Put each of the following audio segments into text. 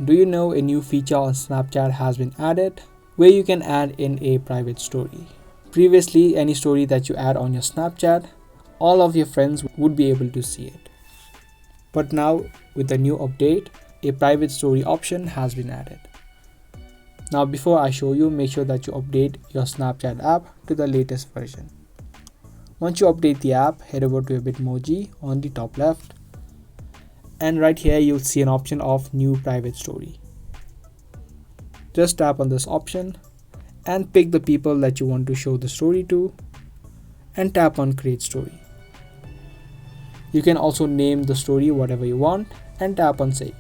do you know a new feature on Snapchat has been added where you can add in a private story? Previously, any story that you add on your Snapchat, all of your friends would be able to see it. But now, with the new update, a private story option has been added. Now, before I show you, make sure that you update your Snapchat app to the latest version. Once you update the app, head over to a Bitmoji on the top left. And right here, you'll see an option of new private story. Just tap on this option and pick the people that you want to show the story to and tap on create story. You can also name the story whatever you want and tap on save.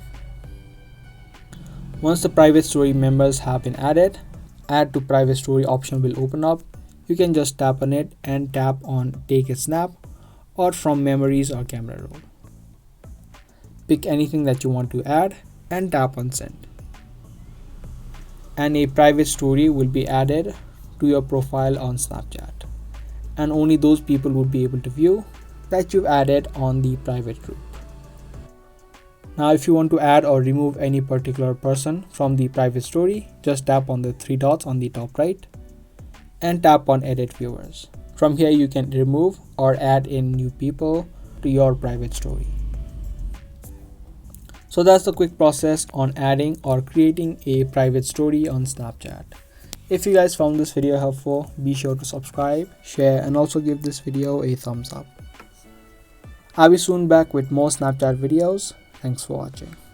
Once the private story members have been added, add to private story option will open up. You can just tap on it and tap on take a snap or from memories or camera roll. Pick anything that you want to add and tap on send. And a private story will be added to your profile on Snapchat. And only those people would be able to view that you've added on the private group. Now if you want to add or remove any particular person from the private story, just tap on the three dots on the top right and tap on edit viewers. From here you can remove or add in new people to your private story. So that's the quick process on adding or creating a private story on Snapchat. If you guys found this video helpful, be sure to subscribe, share, and also give this video a thumbs up. I'll be soon back with more Snapchat videos. Thanks for watching.